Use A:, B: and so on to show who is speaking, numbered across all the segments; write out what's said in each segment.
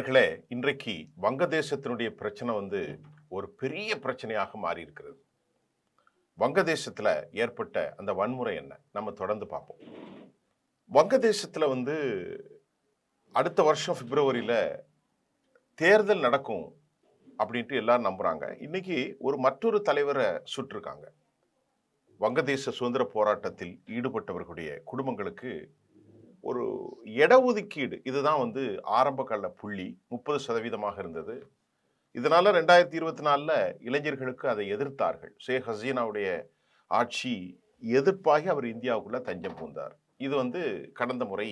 A: நண்பர்களே, இன்றைக்கு வங்கதேசத்தினுடைய பிரச்சனை ஒரு பெரிய பிரச்சனையாக மாறி இருக்கிறது. வங்கதேசத்துல ஏற்பட்ட அந்த வன்முறை என்ன? நம்ம தொடர்ந்து பார்ப்போம். வங்கதேசத்துல அடுத்த வருஷம் பிப்ரவரியில தேர்தல் நடக்கும் அப்படின்ட்டு எல்லாரும் நம்புறாங்க. இன்னைக்கு மற்றொரு தலைவரை சுட்டிருக்காங்க. வங்கதேச சுதந்திர போராட்டத்தில் ஈடுபட்டவர்களுடைய குடும்பங்களுக்கு ஒரு இடஒதுக்கீடு இதுதான் ஆரம்ப கால புள்ளி 30% இருந்தது. இதனால 2024ல இளைஞர்களுக்கு அதை எதிர்த்தார்கள். ஷேக் ஹசீனாவுடைய ஆட்சி எதிர்ப்பாகி அவர் இந்தியாவுக்குள்ள தஞ்சம் புகுந்தார். இது கடந்த முறை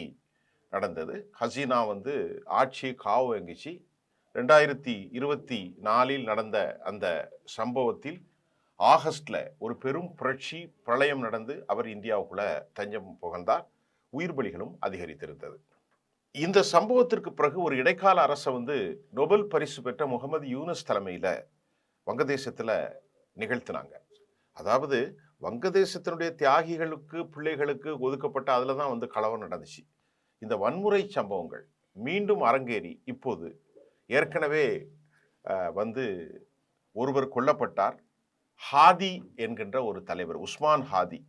A: நடந்தது. ஹசீனா ஆட்சியை காவு வாங்கிச்சு. 2024ல் நடந்த அந்த சம்பவத்தில் ஆகஸ்ட்ல ஒரு பெரும் புரட்சி பிரளயம் நடந்து அவர் இந்தியாவுக்குள்ள தஞ்சம் புகழ்ந்தார். உயிர் பலிகளும் அதிகரித்திருந்தது. இந்த சம்பவத்திற்கு பிறகு ஒரு இடைக்கால அரசை நோபல் பரிசு பெற்ற முகமது யூனஸ் தலைமையில வங்கதேசத்துல நிகழ்த்தினாங்க. அதாவது வங்கதேசத்தினுடைய தியாகிகளுக்கு பிள்ளைகளுக்கு ஒதுக்கப்பட்ட அதுலதான் கலவரம் நடந்துச்சு. இந்த வன்முறை சம்பவங்கள் மீண்டும் அரங்கேறி இப்போது ஏற்கனவே ஒருவர் கொல்லப்பட்டார். ஹாதி என்கின்ற ஒரு தலைவர், உஸ்மான் ஹாதி.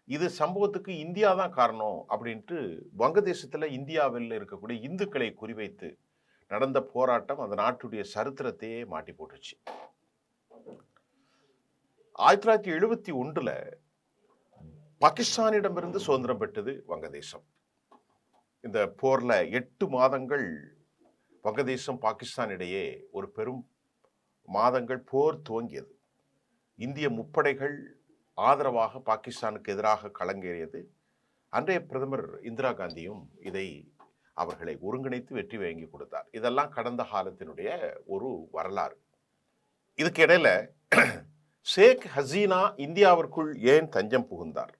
A: இது சம்பவத்துக்கு இந்தியா தான் காரணம் அப்படின்ட்டு வங்கதேசத்துல இந்தியாவில் இருக்கக்கூடிய இந்துக்களை குறிவைத்து நடந்த போராட்டம் அந்த நாட்டுடைய சரித்திரத்தையே மாட்டி போட்டுச்சு. 1971ல பாகிஸ்தானிடமிருந்து சுதந்திரம் பெற்றது வங்கதேசம். இந்த போர்ல 8 மாதங்கள் வங்கதேசம் பாகிஸ்தான் இடையே ஒரு பெரும் மாதங்கள் போர் துவங்கியது. இந்திய முப்படைகள் ஆதரவாக பாகிஸ்தானுக்கு எதிராக களங்கேறியது. அன்றைய பிரதமர் இந்திரா காந்தியும் இதை அவர்களை ஒருங்கிணைத்து வெற்றி வாங்கி கொடுத்தார். இதெல்லாம் கடந்த காலத்தினுடைய ஒரு வரலாறு. இதுக்கு இடையில ஷேக் ஹசீனா இந்தியாவிற்குள் ஏன் தஞ்சம் புகுந்தார்?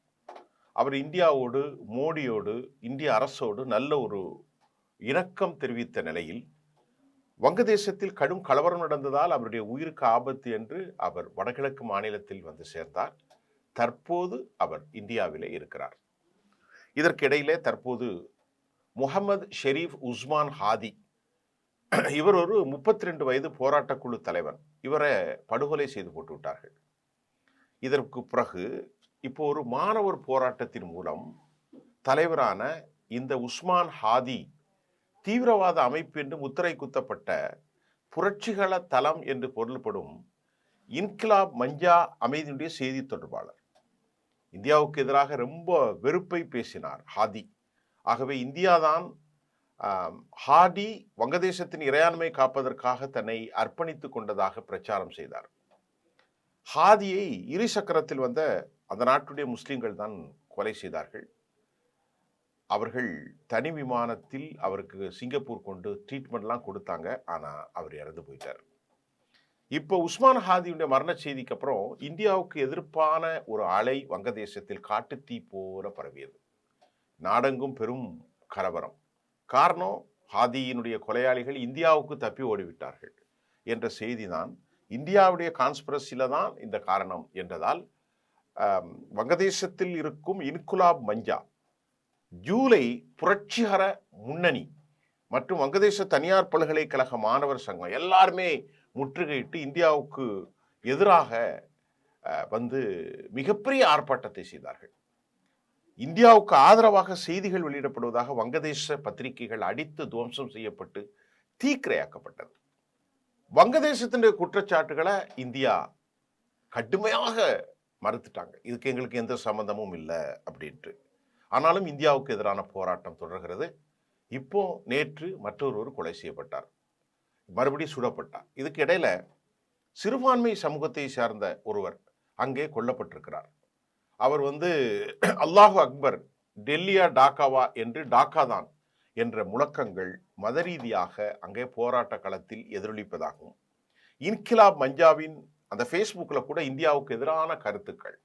A: அவர் இந்தியாவோடு, மோடியோடு, இந்திய அரசோடு நல்ல ஒரு இணக்கம் தெரிவித்த நிலையில் வங்கதேசத்தில் கடும் கலவரம் நடந்ததால் அவருடைய உயிருக்கு ஆபத்து என்று அவர் வடகிழக்கு மாநிலத்தில் சேர்ந்தார். தற்போது அவர் இந்தியாவிலே இருக்கிறார். இதற்கிடையிலே தற்போது முகமது ஷெரீப் உஸ்மான் ஹாதி, இவர் ஒரு 32 வயது போராட்டக்குழு தலைவர். இவரை படுகொலை செய்து போட்டு விட்டார்கள். இதற்கு பிறகு இப்போ ஒரு மாணவர் போராட்டத்தின் மூலம் தலைவரான இந்த உஸ்மான் ஹாதி தீவிரவாத அமைப்பு என்று முத்திரை குத்தப்பட்ட புரட்சிகர தளம் என்று பொருள்படும் இன்கிலாப் மஞ்சா அமைதியுடைய செய்தி தொடர்பாளர். இந்தியாவுக்கு எதிராக ரொம்ப வெறுப்பை பேசினார் ஹாதி. ஆகவே இந்தியாதான் ஹாதி வங்கதேசத்தின் இறையாண்மை காப்பதற்காக தன்னை அர்ப்பணித்துக் கொண்டதாக பிரச்சாரம் செய்தார். ஹாதியை இருசக்கரத்தில் வந்த அந்த நாட்டுடைய முஸ்லிம்கள் தான் கொலை செய்தார்கள். அவர்கள் தனி விமானத்தில் அவருக்கு சிங்கப்பூர் கொண்டு ட்ரீட்மெண்ட்லாம் கொடுத்தாங்க. ஆனா அவர் இறந்து போயிட்டார். இப்போ உஸ்மான் ஹாதியுடைய மரண செய்திக்கு அப்புறம் இந்தியாவுக்கு எதிர்ப்பான ஒரு அலை வங்கதேசத்தில் காட்டுத்தீ போல பரவியது. நாடெங்கும் பெரும் கலவரம். காரணம், ஹாதியினுடைய கொலையாளிகள் இந்தியாவுக்கு தப்பி ஓடிவிட்டார்கள் என்ற செய்தி தான். இந்தியாவுடைய கான்ஸ்பிரசில தான் இந்த காரணம் என்றதால் வங்கதேசத்தில் இருக்கும் இன்குலாப் மஞ்சா, ஜூலை புரட்சிகர முன்னணி மற்றும் வங்கதேச தனியார் பல்கலைக்கழக மாணவர் சங்கம் எல்லாருமே முற்றுகையிட்டு இந்தியாவுக்கு எதிராக மிகப்பெரிய ஆர்ப்பாட்டத்தை செய்தார்கள். இந்தியாவுக்கு ஆதரவாக செய்திகள் வெளியிடப்படுவதாக வங்கதேச பத்திரிகைகள் அடித்து துவம்சம் செய்யப்பட்டு தீக்கிரையாக்கப்பட்டது. வங்கதேசத்தினுடைய குற்றச்சாட்டுகளை இந்தியா கடுமையாக மறுத்துட்டாங்க. இதுக்கு எங்களுக்கு எந்த சம்பந்தமும் இல்லை அப்படின்ட்டு. ஆனாலும் இந்தியாவுக்கு எதிரான போராட்டம் தொடர்கிறது. இப்போ நேற்று மற்றொருவர் கொலை செய்யப்பட்டார், மறுபடியும் சுடப்பட்டார். இதுக்கு இடையில சிறுபான்மை சமூகத்தை சார்ந்த ஒருவர் அங்கே கொல்லப்பட்டிருக்கிறார். அவர் அல்லாஹு அக்பர், டெல்லியா டாக்காவா என்று டாக்கா தான் என்ற முழக்கங்கள் மத ரீதியாக அங்கே போராட்ட களத்தில் எதிரொலிப்பதாகவும், இன்கிலாப் மஞ்சாவின் அந்த ஃபேஸ்புக்கில் கூட இந்தியாவுக்கு எதிரான கருத்துக்கள்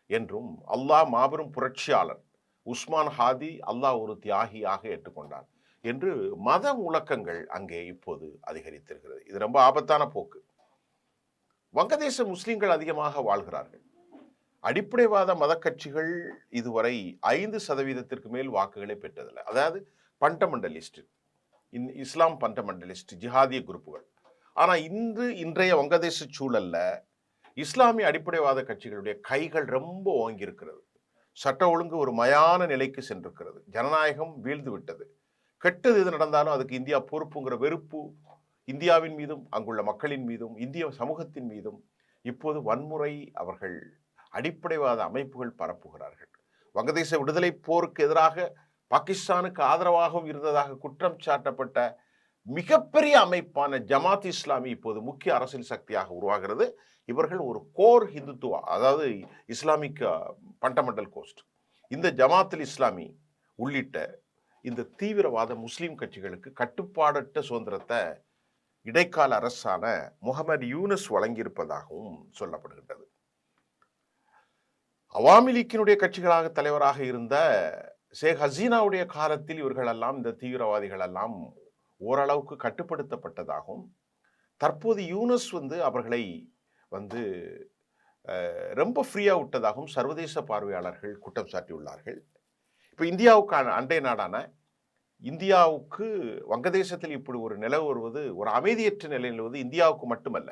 A: என்றும், அல்லாஹ் மாபெரும் புரட்சியாளர், உஸ்மான் ஹாதி அல்லாஹ் ஒரு தியாகியாக ஏற்றுக்கொண்டார் என்று மத முழக்கங்கள் அங்கே இப்போது அதிகரித்திருக்கிறது. இது ரொம்ப ஆபத்தான போக்கு. வங்கதேச முஸ்லிம்கள் அதிகமாக வாழ்கிறார்கள். அடிப்படைவாத மத கட்சிகள் இதுவரை 5% மேல் வாக்குகளை பெற்றதில்லை. அதாவது பண்டமெண்டலிஸ்ட் இஸ்லாம் ஃபண்டமெண்டலிஸ்ட் ஜிஹாதிய குரூப்புகள். ஆனா இன்றைய வங்கதேச சூழல்ல இஸ்லாமிய அடிப்படைவாத கட்சிகளுடைய கைகள் ரொம்ப ஓங்கி இருக்கிறது. சட்ட ஒழுங்கு ஒரு மயான நிலைக்கு சென்றிருக்கிறது. ஜனநாயகம் வீழ்ந்து விட்டது. கெட்டது எது நடந்தாலும் அதுக்கு இந்தியா பொறுப்புங்கிற வெறுப்பு இந்தியாவின் மீதும் அங்குள்ள மக்களின் மீதும் இந்திய சமூகத்தின் மீதும் இப்போது வன்முறை அவர்கள் அடிப்படைவாத அமைப்புகள் பரப்புகிறார்கள். வங்கதேச விடுதலை போருக்கு எதிராக பாகிஸ்தானுக்கு ஆதரவாகவும் இருந்ததாக குற்றம் சாட்டப்பட்ட மிகப்பெரிய அமைப்பான ஜமாத் இஸ்லாமி இப்போது முக்கிய அரசியல் சக்தியாக உருவாகிறது. இவர்கள் ஒரு கோர் ஹிந்துத்துவா, அதாவது இஸ்லாமிக் ஃபண்டமெண்டல் கோஸ்ட். இந்த ஜமாத்தில் இஸ்லாமி உள்ளிட்ட இந்த தீவிரவாத முஸ்லிம் கட்சிகளுக்கு கட்டுப்பாடற்ற சுதந்திரத்தை இடைக்கால அரசான முகமது யூனஸ் வழங்கியிருப்பதாகவும் சொல்லப்படுகின்றது. அவாமி லீக்கினுடைய கட்சிகளாக தலைவராக இருந்த ஷேக் ஹசீனாவுடைய காலத்தில் இவர்கள் எல்லாம், இந்த தீவிரவாதிகள் எல்லாம் ஓரளவுக்கு கட்டுப்படுத்தப்பட்டதாகவும், தற்போது யூனஸ் அவர்களை ரொம்ப ஃப்ரீயா விட்டதாகவும் சர்வதேச பார்வையாளர்கள் குற்றம் சாட்டியுள்ளார்கள். இப்போ இந்தியாவுக்கான அண்டை நாடான இந்தியாவுக்கு வங்கதேசத்தில் இப்படி ஒரு நிலை வருவது, ஒரு அமைதியற்ற நிலை நிலவுவது இந்தியாவுக்கு மட்டுமல்ல,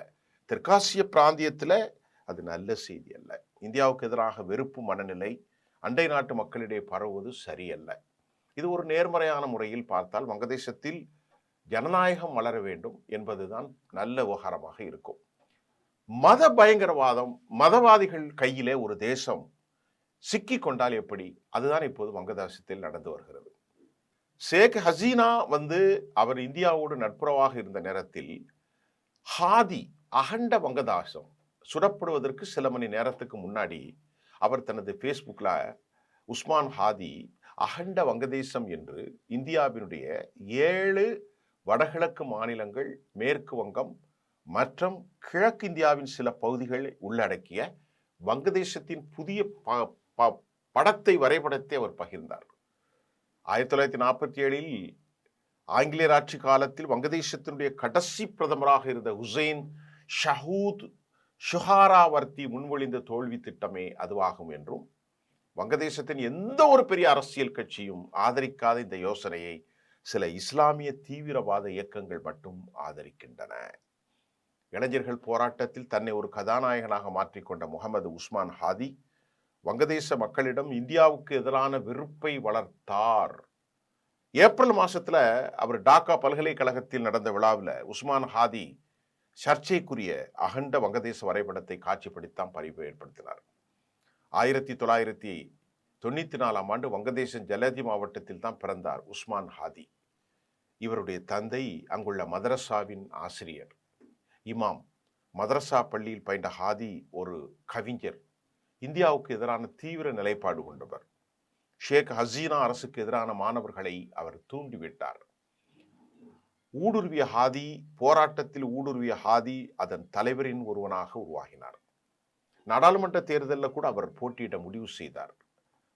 A: தெற்காசிய பிராந்தியத்தில் அது நல்ல செய்தி அல்ல. இந்தியாவுக்கு எதிராக வெறுப்பு மனநிலை அண்டை நாட்டு மக்களிடையே பரவுவது சரியல்ல. இது ஒரு நேர்மறையான முறையில் பார்த்தால் வங்கதேசத்தில் ஜனநாயகம் வளர வேண்டும் என்பதுதான் நல்ல விவகாரமாக இருக்கும். மத பயங்கரவாதம், மதவாதிகள் கையிலே ஒரு தேசம் சிக்கி கொண்டால் எப்படி, அதுதான் இப்போது வங்கதேசத்தில் நடந்து வருகிறது. ஷேக் ஹசீனா அவர் இந்தியாவோடு நட்புறவாக இருந்த நேரத்தில் ஹாதி அகண்ட வங்கதேசம் சுடப்படுவதற்கு சில மணி நேரத்துக்கு முன்னாடி அவர் தனது ஃபேஸ்புக்கில் உஸ்மான் ஹாதி அகண்ட வங்கதேசம் என்று இந்தியாவினுடைய 7 வடகிழக்கு மாநிலங்கள், மேற்கு வங்கம் மற்றும் கிழக்கு இந்தியாவின் சில பகுதிகளை உள்ளடக்கிய வங்கதேசத்தின் புதிய வரைபடத்தை அவர் பகிர்ந்தார். 1947 ஆங்கிலேயர் ஆட்சி காலத்தில் வங்கதேசத்தினுடைய கடைசி பிரதமராக இருந்த ஹுசைன் ஷஹூத் ஷுஹாராவர்த்தி முன்மொழிந்த தோல்வி திட்டமே அதுவாகும் என்றும், வங்கதேசத்தின் எந்த ஒரு பெரிய அரசியல் கட்சியும் ஆதரிக்காத இந்த யோசனையை சில இஸ்லாமிய தீவிரவாத இயக்கங்கள் மட்டும் ஆதரிக்கின்றன. இளைஞர்கள் போராட்டத்தில் தன்னை ஒரு கதாநாயகனாக மாற்றிக்கொண்ட முகமது உஸ்மான் ஹாதி வங்கதேச மக்களிடம் இந்தியாவுக்கு எதிரான வெறுப்பை வளர்த்தார். ஏப்ரல் மாசத்துல அவர் டாக்கா பல்கலைக்கழகத்தில் நடந்த விழாவில் உஸ்மான் ஹாதி சர்ச்சைக்குரிய அகண்ட வங்கதேச வரைபடத்தை காட்சிப்படுத்தான் பரிவு ஏற்படுத்தினார். 1994 வங்கதேசம் ஜலதி மாவட்டத்தில் தான் பிறந்தார் உஸ்மான் ஹாதி. இவருடைய தந்தை அங்குள்ள மதரசாவின் ஆசிரியர், இமாம். மதரசா பள்ளியில் பயின்ற ஹாதி ஒரு கவிஞர், இந்தியாவுக்கு எதிரான தீவிர நிலைப்பாடு கொண்டவர். ஷேக் ஹசீனா அரசுக்கு எதிரான மாணவர்களை அவர் தூண்டிவிட்டார். போராட்டத்தில் ஊடுருவிய ஹாதி அதன் தலைவரின் ஒருவனாக உருவாகினார். நாடாளுமன்ற தேர்தலில் கூட அவர் போட்டியிட முடிவு செய்தார்.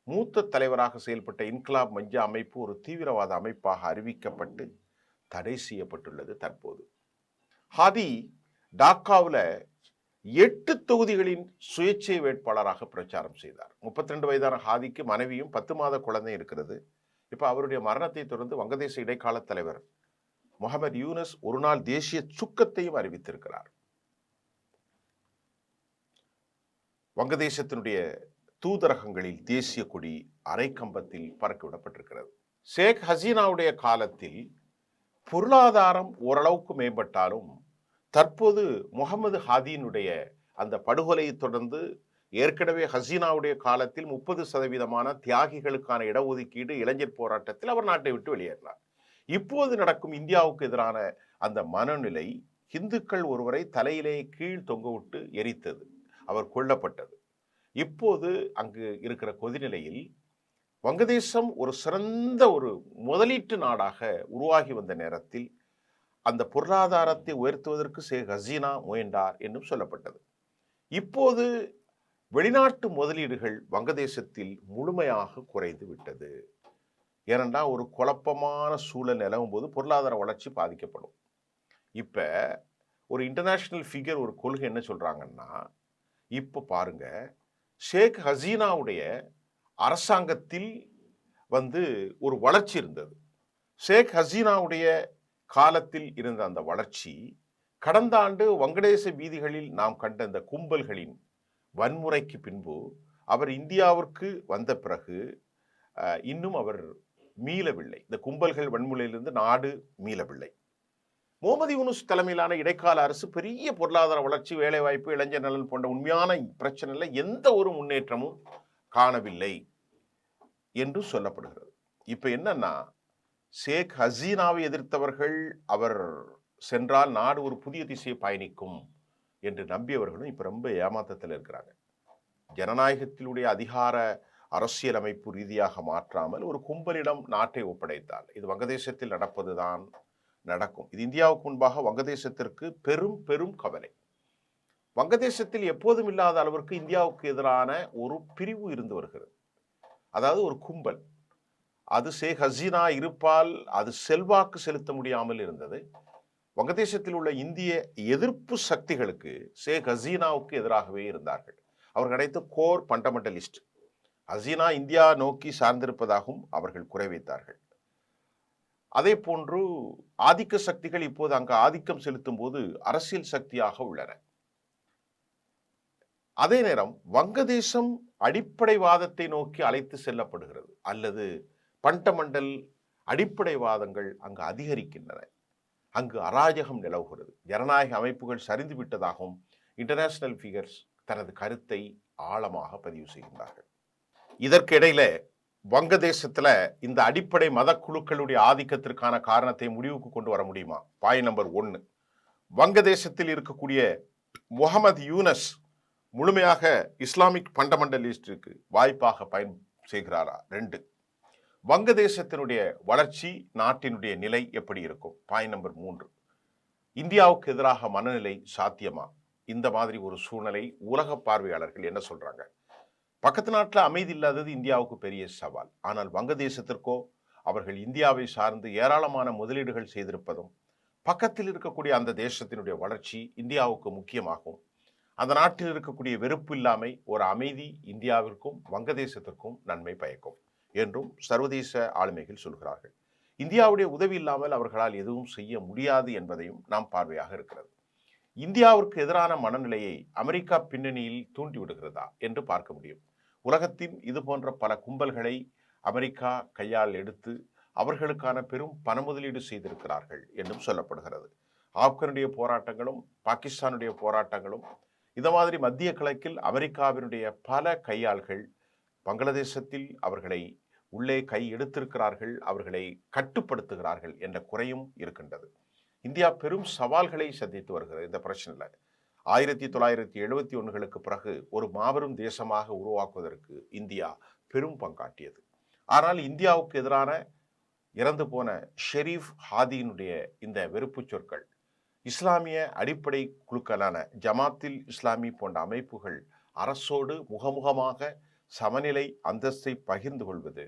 A: மூத்த தலைவராக செயல்பட்ட இன்கிலாப் மஞ்சா அமைப்பு ஒரு தீவிரவாத அமைப்பாக அறிவிக்கப்பட்டு தடை செய்யப்பட்டுள்ளது. தற்போது ஹாதி டாக்காவில் 8 தொகுதிகளின் சுயேட்சை வேட்பாளராக பிரச்சாரம் செய்தார். 32 வயதான ஹாதிக்கு மனைவியும் 10 மாத குழந்தை இருக்கிறது. இப்ப அவருடைய மரணத்தை தொடர்ந்து வங்கதேச இடைக்கால தலைவர் முகமது யூனஸ் ஒரு நாள் தேசிய சுக்கத்தையும் அறிவித்திருக்கிறார். வங்கதேசத்தினுடைய தூதரகங்களில் தேசிய கொடி அரைக்கம்பத்தில் பறக்கவிடப்பட்டிருக்கிறது. ஷேக் ஹசீனாவுடைய காலத்தில் பொருளாதாரம் ஓரளவுக்கு மேம்பட்டாலும் தற்போது முகமது ஹாதியினுடைய அந்த படுகொலையை தொடர்ந்து ஏற்கனவே ஹசீனாவுடைய காலத்தில் 30% தியாகிகளுக்கான இடஒதுக்கீடு இளைஞர் போராட்டத்தில் அவர் நாட்டை விட்டு வெளியேறினார். இப்போது நடக்கும் இந்தியாவுக்கு எதிரான அந்த மனநிலை இந்துக்கள் ஒருவரை தலையிலே கீழ் தொங்கவிட்டு எரித்தது, அவர் கொல்லப்பட்டது. இப்போது அங்கு இருக்கிற கொதிநிலையில் வங்கதேசம் ஒரு சிறந்த ஒரு முதலீட்டு நாடாக உருவாகி வந்த நேரத்தில் அந்த பொருளாதாரத்தை உயர்த்துவதற்கு ஷேக் ஹசீனா முயன்றார் என்றும் சொல்லப்பட்டது. இப்போது வெளிநாட்டு முதலீடுகள் வங்கதேசத்தில் முழுமையாக குறைந்து விட்டது. ஏனென்றால் ஒரு குழப்பமான சூழல் நிலவும் போது பொருளாதார வளர்ச்சி பாதிக்கப்படும். இப்ப ஒரு இன்டர்நேஷனல் ஃபிகர், ஒரு கொள்கை என்ன சொல்றாங்கன்னா, இப்ப பாருங்க, ஷேக் ஹசீனாவுடைய அரசாங்கத்தில் ஒரு வளர்ச்சி இருந்தது. ஷேக் ஹசீனாவுடைய காலத்தில் இருந்த அந்த வளர்ச்சி கடந்த ஆண்டு வங்கதேச வீதிகளில் நாம் கண்ட இந்த கும்பல்களின் வன்முறைக்கு பின்பு அவர் இந்தியாவிற்கு வந்த பிறகு இன்னும் அவர் மீளவில்லை. இந்த கும்பல்கள் வன்முறையிலிருந்து நாடு மீளவில்லை. முகமது யூனுஸ் தலைமையிலான இடைக்கால அரசு பெரிய பொருளாதார வளர்ச்சி, வேலைவாய்ப்பு, இளைஞர் நலன் போன்ற உண்மையான பிரச்சனையில் எந்த ஒரு முன்னேற்றமும் காணவில்லை என்று சொல்லப்படுகிறது. இப்ப என்னன்னா, ஷேக் ஹசீனாவை எதிர்த்தவர்கள் அவர் சென்றால் நாடு ஒரு புதிய திசையை பயணிக்கும் என்று நம்பியவர்களும் இப்ப ரொம்ப ஏமாற்றத்தில் இருக்கிறாங்க. ஜனநாயகத்தினுடைய அதிகார அரசியலமைப்பு ரீதியாக மாற்றாமல் ஒரு கும்பலிடம் நாட்டை ஒப்படைத்தால் இது வங்கதேசத்தில் நடப்பதுதான் நடக்கும். இது இந்தியாவுக்கு முன்பாக வங்கதேசத்திற்கு பெரும் பெரும் கவலை. வங்கதேசத்தில் எப்போதும் இல்லாத அளவிற்கு இந்தியாவுக்கு எதிரான ஒரு பிரிவு இருந்து வருகிறது. அதாவது ஒரு கும்பல். அது ஷேக் ஹசீனா இருப்பால் அது செல்வாக்கு செலுத்த முடியாமல் இருந்தது. வங்கதேசத்தில் உள்ள இந்திய எதிர்ப்பு சக்திகளுக்கு ஷேக் ஹசீனாவுக்கு எதிராகவே இருந்தார்கள். அவர்கள் அனைத்து கோர் ஃபண்டமெண்டலிஸ்ட். ஹசீனா இந்தியா நோக்கி சார்ந்திருப்பதாகவும் அவர்கள் குறை வைத்தார்கள். அதே போன்று ஆதிக்க சக்திகள் இப்போது அங்கு ஆதிக்கம் செலுத்தும் போது அரசியல் சக்தியாக உள்ளன. அதே நேரம் வங்கதேசம் அடிப்படைவாதத்தை நோக்கி அழைத்து செல்லப்படுகிறது, அல்லது ஃபண்டமெண்டல் அடிப்படைவாதங்கள் அங்கு அதிகரிக்கின்றன. அங்கு அராஜகம் நிலவுகிறது. ஜனநாயக அமைப்புகள் சரிந்து விட்டதாகவும் இன்டர்நேஷனல் ஃபிகர்ஸ் தனது கருத்தை ஆழமாக பதிவு செய்கின்றார்கள். இதற்கிடையில வங்கதேசத்துல இந்த அடிப்படை மத குழுக்களுடைய ஆதிக்கத்திற்கான காரணத்தை முடிவுக்கு கொண்டு வர முடியுமா? பாயிண்ட் நம்பர் 1, வங்கதேசத்தில் இருக்கக்கூடிய முகமது யூனஸ் முழுமையாக இஸ்லாமிக் ஃபண்டமெண்டலிஸ்டுக்கு வாய்ப்பாக பயன் செய்கிறாரா? 2, வங்கதேசத்தினுடைய வளர்ச்சி, நாட்டினுடைய நிலை எப்படி இருக்கும்? பாயிண்ட் நம்பர் 3, இந்தியாவுக்கு எதிராக மனநிலை சாத்தியமா? இந்த மாதிரி ஒரு சூழ்நிலை உலக பார்வையாளர்கள் என்ன சொல்றாங்க? பக்கத்து நாட்டில் அமைதி இல்லாதது இந்தியாவுக்கு பெரிய சவால். ஆனால் வங்கதேசத்திற்கோ அவர்கள் இந்தியாவை சார்ந்து ஏராளமான முதலீடுகள் செய்திருப்பதும், பக்கத்தில் இருக்கக்கூடிய அந்த தேசத்தினுடைய வளர்ச்சி இந்தியாவுக்கு முக்கியமாகும். அந்த நாட்டில் இருக்கக்கூடிய வெறுப்பு இல்லாமை ஒரு அமைதி இந்தியாவிற்கும் வங்கதேசத்திற்கும் நன்மை பயக்கும் என்றும் சர்வதேச ஆளுமைகள் சொல்கிறார்கள். இந்தியாவுடைய உதவி இல்லாமல் அவர்களால் எதுவும் செய்ய முடியாது என்பதையும் நாம் பார்வையாக இருக்கிறது. இந்தியாவிற்கு எதிரான மனநிலையை அமெரிக்கா பின்னணியில் தூண்டிவிடுகிறதா என்று பார்க்க முடியும். உலகத்தின் இது போன்ற பல கும்பல்களை அமெரிக்கா கையால் எடுத்து அவர்களுக்கான பெரும் பண முதலீடு செய்திருக்கிறார்கள் என்றும் சொல்லப்படுகிறது. ஆப்கானுடைய போராட்டங்களும் பாகிஸ்தானுடைய போராட்டங்களும் இந்த மாதிரி மத்திய கிழக்கில் அமெரிக்காவினுடைய பல கையாள்கள் பங்களாதேசத்தில் அவர்களை உள்ளே கை எடுத்திருக்கிறார்கள், அவர்களை கட்டுப்படுத்துகிறார்கள் என்ற குறையும் இருக்கின்றது. இந்தியா பெரும் சவால்களை சந்தித்து வருகிறது இந்த பிரச்சனையில். 1971களுக்கு பிறகு ஒரு மாபெரும் தேசமாக உருவாக்குவதற்கு இந்தியா பெரும் பங்காற்றியது. ஆனால் இந்தியாவுக்கு எதிரான இறந்து போன ஷெரீப் ஹாதியினுடைய இந்த வெறுப்பு சொற்கள், இஸ்லாமிய அடிப்படை குழுக்களான ஜமாத்தில் இஸ்லாமி போன்ற அமைப்புகள் அரசோடு முகமுகமாக சமநிலை அந்தஸ்தை பகிர்ந்து கொள்வது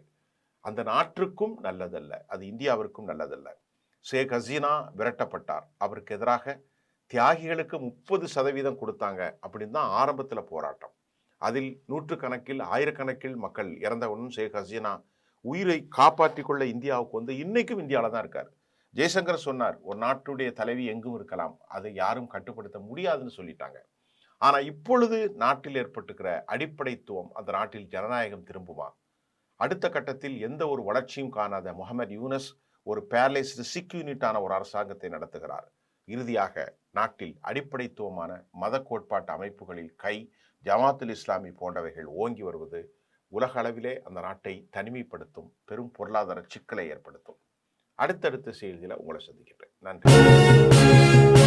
A: அந்த நாட்டிற்கும் நல்லதல்ல, அது இந்தியாவிற்கும் நல்லதல்ல. ஷேக் ஹசீனா விரட்டப்பட்டார், அவருக்கு எதிராக தியாகிகளுக்கு 30% கொடுத்தாங்க அப்படின்னு தான் ஆரம்பத்தில் போராட்டம். அதில் நூற்றுக்கணக்கில் ஆயிரக்கணக்கில் மக்கள் இறந்தவனும் ஷேக் ஹசீனா உயிரை காப்பாற்றி கொள்ள இந்தியாவுக்கு வந்து இன்னைக்கும் இந்தியாவில் தான் இருக்கார். ஜெய்சங்கர் சொன்னார், ஒரு நாட்டுடைய தலைவி எங்கும் இருக்கலாம், அதை யாரும் கட்டுப்படுத்த முடியாதுன்னு சொல்லிட்டாங்க. ஆனால் இப்பொழுது நாட்டில் ஏற்பட்டுக்கிற அடிப்படைத்துவம், அந்த நாட்டில் ஜனநாயகம் திரும்புமா? அடுத்த கட்டத்தில் எந்த ஒரு வளர்ச்சியும் காணாத முகமது யூனஸ் ஒரு பேரலைஸ்டு சிக் யூனிட்டான ஒரு அரசாங்கத்தை நடத்துகிறார். இறுதியாக நாட்டில் அடிப்படைத்துவமான மத கோட்பாட்டு அமைப்புகளில் ஜமாத்துல் இஸ்லாமி போன்றவைகள் ஓங்கி வருவது உலக அளவிலே அந்த நாட்டை தனிமைப்படுத்தும், பெரும் பொருளாதார சிக்கலை ஏற்படுத்தும். அடுத்தடுத்த செய்தியில் உங்களை சந்திக்கிறேன். நன்றி.